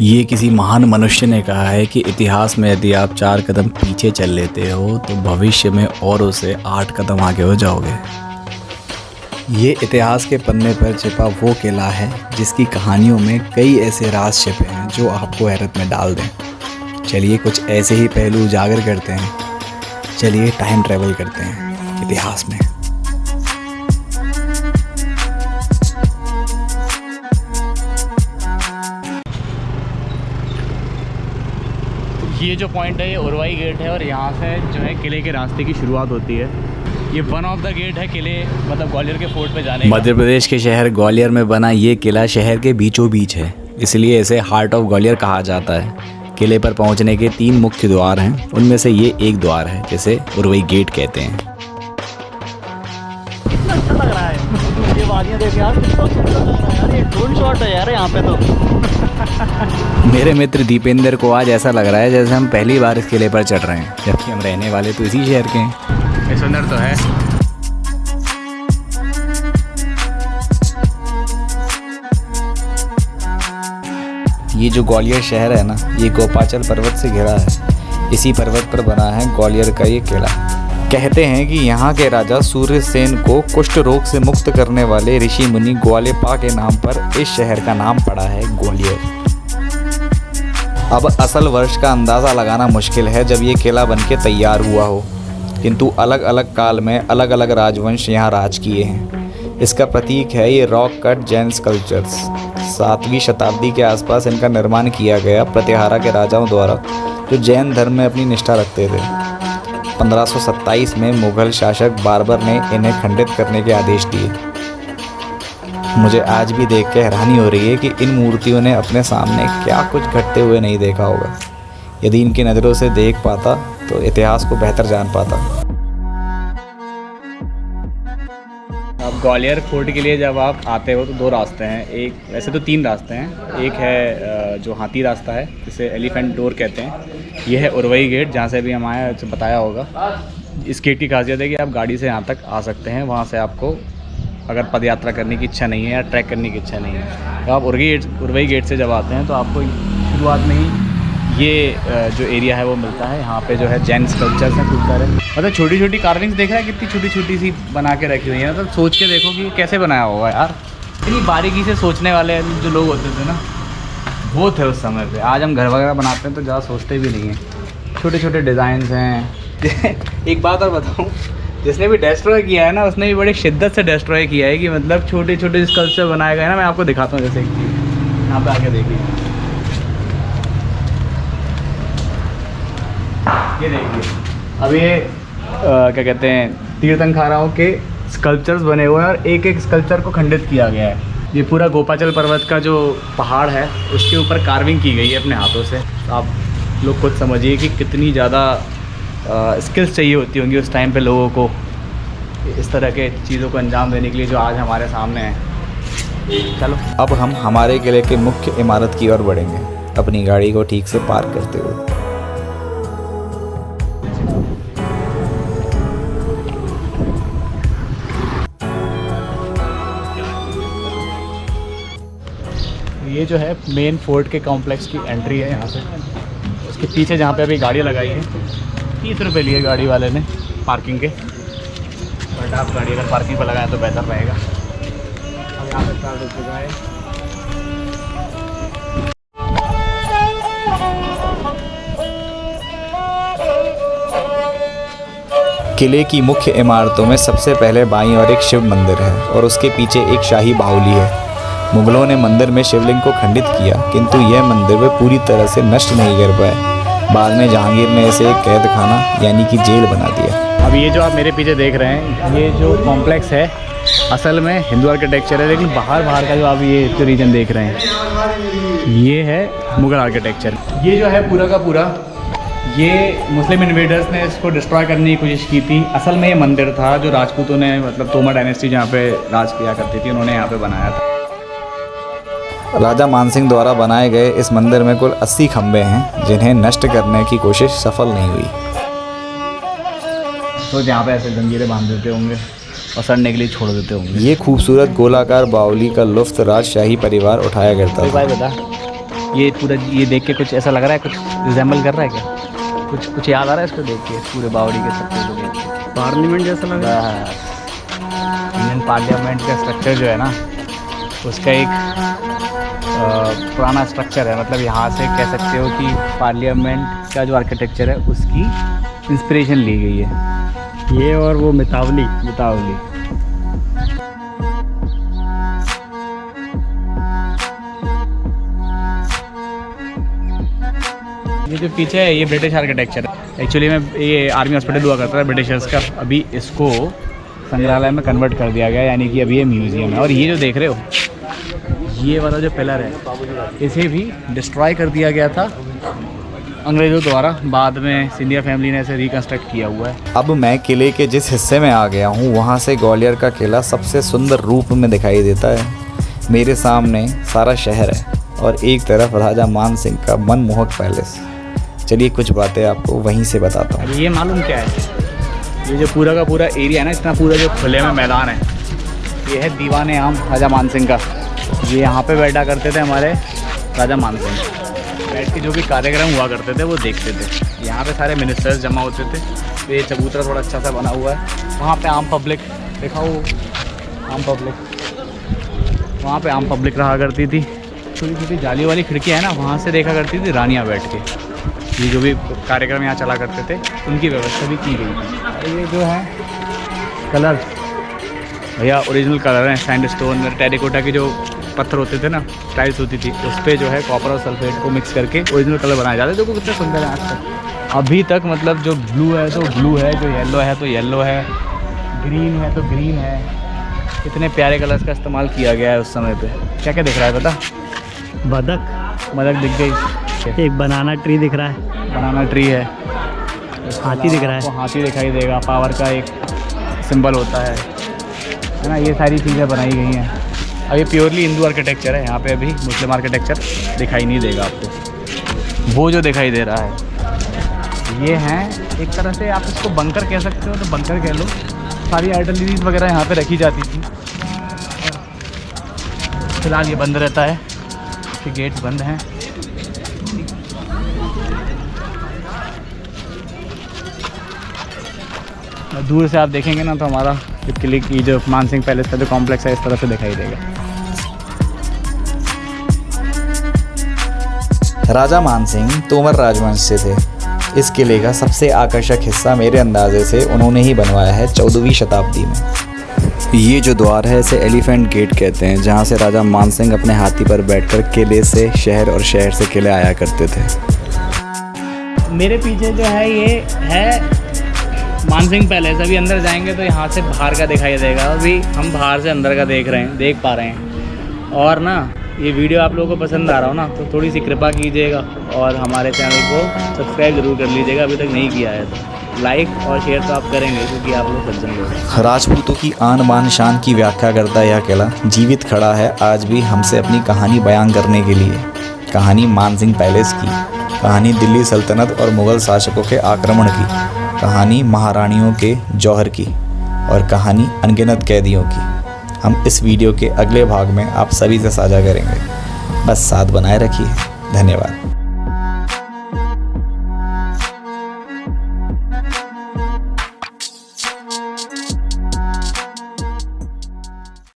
ये किसी महान मनुष्य ने कहा है कि इतिहास में यदि आप 4 कदम पीछे चल लेते हो तो भविष्य में औरों से 8 कदम आगे हो जाओगे। ये इतिहास के पन्ने पर छिपा वो किला है जिसकी कहानियों में कई ऐसे राज छिपे हैं जो आपको हैरत में डाल दें। चलिए कुछ ऐसे ही पहलू उजागर करते हैं। चलिए टाइम ट्रैवल करते हैं इतिहास में। ये जो पॉइंट है ये उरवाई गेट है और यहाँ से जो है किले के रास्ते की शुरुआत होती है। ये वन ऑफ द गेट है किले मतलब ग्वालियर के फोर्ट पे जाने का। मध्य प्रदेश के शहर ग्वालियर में बना ये किला शहर के बीचों बीच है, इसलिए इसे हार्ट ऑफ ग्वालियर कहा जाता है। किले पर पहुंचने के 3 मुख्य द्वार हैं, उनमें से ये एक द्वार है जिसे उरवई गेट कहते हैं। कितना अच्छा लग रहा है ये वादियाँ देख यार, कितना अच्छा लग रहा है यार। ये ड्रोन शॉट है यार यहाँ पे तो। मेरे मित्र दीपेंद्र को आज ऐसा लग रहा है जैसे हम पहली बार इस किले पर चढ़ रहे हैं, जबकि हम रहने वाले तो इसी शहर के हैं। ये सुंदर तो है। ये जो ग्वालियर शहर है ना, ये गोपाचल पर्वत से घिरा है। इसी पर्वत पर बना है ग्वालियर का ये किला। कहते हैं कि यहाँ के राजा सूर्यसेन को कुष्ठ रोग से मुक्त करने वाले ऋषि मुनि ग्वालेपा के नाम पर इस शहर का नाम पड़ा है ग्वालियर। अब असल वर्ष का अंदाज़ा लगाना मुश्किल है जब ये किला बनके तैयार हुआ हो, किंतु अलग अलग काल में अलग अलग राजवंश यहाँ राज किए हैं। इसका प्रतीक है ये रॉक कट जैन स्कल्पचर्स। 7वीं शताब्दी के आसपास इनका निर्माण किया गया प्रतिहारा के राजाओं द्वारा, जो जैन धर्म में अपनी निष्ठा रखते थे। 1527 में मुगल शासक बाबर ने इन्हें खंडित करने के आदेश दिए। मुझे आज भी देख के हैरानी हो रही है कि इन मूर्तियों ने अपने सामने क्या कुछ घटते हुए नहीं देखा होगा। यदि इनकी नज़रों से देख पाता तो इतिहास को बेहतर जान पाता। अब ग्वालियर फोर्ट के लिए जब आप आते हो तो 2 रास्ते हैं। एक वैसे तो 3 रास्ते हैं। एक है जो हाथी रास्ता है जिसे एलिफेंट डोर कहते हैं। ये है उरवई गेट जहाँ से अभी हम आए बताया होगा। इस गेट की खासियत है कि आप गाड़ी से यहाँ तक आ सकते हैं। वहाँ से आपको अगर पद यात्रा करने की इच्छा नहीं है या ट्रैक करने की इच्छा नहीं है तो आप उरवई गेट से जब आते हैं तो आपको शुरुआत में ही ये जो एरिया है वो मिलता है। यहाँ पे जो है जैन स्कल्पचर्स हैं खूब सारे। मतलब छोटी छोटी कार्विंग्स देख रहा है कितनी छोटी छोटी सी बना के रखी हुई है। मतलब सोच के देखो कि कैसे बनाया होगा यार। इतनी बारीकी से सोचने वाले जो लोग होते थे ना वो थे उस समय पे। आज हम घर वगैरह बनाते हैं तो ज़्यादा सोचते भी नहीं हैं। छोटे छोटे डिज़ाइंस हैं। एक बात और बताऊँ, जिसने भी डिस्ट्रॉय किया है ना उसने भी बड़ी शिद्दत से डिस्ट्रॉय किया है कि मतलब छोटे छोटे स्कल्पचर बनाए गए ना। मैं आपको दिखाता हूँ, जैसे यहाँ पे आके देखिए, ये देखिए। अब ये क्या कहते हैं तीर्थंकरों के स्कल्पचर्स बने हुए हैं और एक एक स्कल्पचर को खंडित किया गया है। ये पूरा गोपाचल पर्वत का जो पहाड़ है उसके ऊपर कार्विंग की गई है अपने हाथों से। आप लोग खुद समझिए कि कितनी ज़्यादा स्किल्स चाहिए होती होंगी उस टाइम पे लोगों को इस तरह के चीज़ों को अंजाम देने के लिए जो आज हमारे सामने है। चलो अब हम हमारे किले के मुख्य इमारत की ओर बढ़ेंगे, अपनी गाड़ी को ठीक से पार्क करते हुए। ये जो है मेन फोर्ट के कॉम्प्लेक्स की एंट्री है। यहाँ से उसके पीछे जहाँ पे अभी गाड़ी लगाई है 30 रुपये लिए गाड़ी वाले ने पार्किंग के। बट आप गाड़ी अगर पार्किंग पर लगाएं तो बेहतर रहेगा। अब यहाँ पे स्टार्ट हो चुका है। किले की मुख्य इमारतों में सबसे पहले बाईं ओर एक शिव मंदिर है और उसके पीछे एक शाही बाहुली है। मुगलों ने मंदिर में शिवलिंग को खंडित किया, किंतु यह मंदिर वे पूरी तरह से नष्ट नहीं कर पाए। बाद में जहांगीर ने इसे एक कैद खाना यानी कि जेल बना दिया। अब ये जो आप मेरे पीछे देख रहे हैं ये जो कॉम्प्लेक्स है असल में हिंदू आर्किटेक्चर है, लेकिन बाहर का जो आप ये जो रीजन देख रहे हैं ये है मुगल आर्किटेक्चर। ये जो है पूरा का पूरा ये मुस्लिम इन्वेडर्स ने इसको डिस्ट्रॉय करने की कोशिश की थी। असल में ये मंदिर था जो राजपूतों ने मतलब तोमर डायनेस्टी जहाँ पे राज किया करती थी उन्होंने यहाँ पे बनाया था। राजा मानसिंह द्वारा बनाए गए इस मंदिर में कुल 80 खंबे हैं जिन्हें नष्ट करने की कोशिश सफल नहीं हुई। तो जहाँ पे ऐसे जंजीरें बांध देते होंगे और सड़ने के लिए छोड़ देते होंगे। ये खूबसूरत गोलाकार बावली का लुत्फ राजशाही परिवार उठाया करता था। भाई बता ये पूरा ये देख के कुछ ऐसा लग रहा है, कुछ रिजेंबल कर रहा है क्या? कुछ याद आ रहा है इसको देख के, पूरे बावड़ी के स्ट्रक्चर को देख के? पार्लियामेंट जैसा लग रहा है। इंडियन पार्लियामेंट का स्ट्रक्चर जो है ना, उसका एक पुराना स्ट्रक्चर है। मतलब यहाँ से कह सकते हो कि पार्लियामेंट का जो आर्किटेक्चर है उसकी इंस्पिरेशन ली गई है। ये और वो मितावली। ये जो पीछे है ये ब्रिटिश आर्किटेक्चर है। एक्चुअली में ये आर्मी हॉस्पिटल हुआ करता था ब्रिटिशर्स का, अभी इसको संग्रहालय में कन्वर्ट कर दिया गया, यानी कि अभी ये म्यूज़ियम है। और ये जो देख रहे हो, ये वाला जो पिलर है, इसे भी डिस्ट्रॉय कर दिया गया था अंग्रेज़ों द्वारा। बाद में सिंधिया फैमिली ने इसे रिकन्स्ट्रक्ट किया हुआ है। अब मैं किले के जिस हिस्से में आ गया हूँ वहाँ से ग्वालियर का किला सबसे सुंदर रूप में दिखाई देता है। मेरे सामने सारा शहर है और एक तरफ राजा मान सिंह का मनमोहक पैलेस। चलिए कुछ बातें आपको वहीं से बताता हूँ। अब ये मालूम क्या है, ये जो पूरा का पूरा एरिया है ना, इतना पूरा जो खुले में मैदान है, ये है दीवाने आम राजा मान सिंह का। ये यहाँ पे बैठा करते थे हमारे राजा मान सिंह, बैठ के जो भी कार्यक्रम हुआ करते थे वो देखते थे। यहाँ पे सारे मिनिस्टर्स जमा होते थे। तो ये चबूतरा थोड़ा अच्छा सा बना हुआ है। वहाँ पे आम पब्लिक, देखा वो आम पब्लिक, वहाँ पे आम पब्लिक रहा करती थी। छोटी छोटी जाली वाली खिड़कियाँ है ना, वहाँ से देखा करती थी रानियाँ बैठ के। ये जो भी कार्यक्रम यहाँ चला करते थे उनकी व्यवस्था भी की गई थी। और ये जो है कलर, भैया ओरिजिनल कलर है, सैंडस्टोन, टेरिकोटा के जो पत्थर होते थे ना, टाइल्स होती थी, उस पर जो है कॉपर और सल्फेट को मिक्स करके ओरिजिनल कलर बनाए जाते थे। जो कितना सुंदर है आज तक अभी तक। मतलब जो ब्लू है तो ब्लू है, जो येलो है तो येलो है, ग्रीन है तो ग्रीन है। इतने प्यारे कलर्स का इस्तेमाल किया गया है उस समय पे। क्या क्या दिख रहा है पता? बदक दिख गई, एक बनाना ट्री दिख रहा है, बनाना ट्री है, हाथी दिख रहा है, आपको हाथी दिखाई देगा, पावर का एक सिंबल होता है ना। ये सारी चीज़ें बनाई गई हैं। अब ये प्योरली हिंदू आर्किटेक्चर है, यहाँ पे अभी मुस्लिम आर्किटेक्चर दिखाई नहीं देगा आपको। वो जो दिखाई दे रहा है ये हैं एक तरह से आप इसको बंकर कह सकते हो, तो बंकर कह लो। सारी आर्टिलरीज वगैरह यहाँ पे रखी जाती थी। फिलहाल ये बंद रहता है, इसके गेट्स बंद हैं। दूर से आप देखेंगे ना तो हमारा किले की जो मान सिंह पैलेस का जो कॉम्प्लेक्स है इस तरह से दिखाई देगा। राजा मान सिंह तोमर राजवंश से थे। इस किले का सबसे आकर्षक हिस्सा मेरे अंदाजे से उन्होंने ही बनवाया है 14वीं शताब्दी में। ये जो द्वार है इसे एलिफेंट गेट कहते हैं, जहाँ से राजा मान सिंह अपने हाथी पर बैठकर किले से शहर और शहर से किले आया करते थे। मेरे पीछे जो है ये है मान सिंह पैलेस। अभी अंदर जाएंगे तो यहाँ से बाहर का दिखाई देगा। अभी हम बाहर से अंदर का देख पा रहे हैं। और ना ये वीडियो आप लोगों को पसंद आ रहा हो ना तो थोड़ी सी कृपा कीजिएगा और हमारे चैनल को सब्सक्राइब ज़रूर कर लीजिएगा अभी तक नहीं किया है तो। लाइक और शेयर तो आप करेंगे क्योंकि आप लोग सज्जन लोग हैं। राजपूतों की आन बान शान की व्याख्या करता यह किला जीवित खड़ा है आज भी हमसे अपनी कहानी बयान करने के लिए। कहानी मान सिंह पैलेस की, कहानी दिल्ली सल्तनत और मुग़ल शासकों के आक्रमण की, कहानी महारानियों के जौहर की और कहानी अनगिनत कैदियों की हम इस वीडियो के अगले भाग में आप सभी से साझा करेंगे। बस साथ बनाए रखिए। धन्यवाद।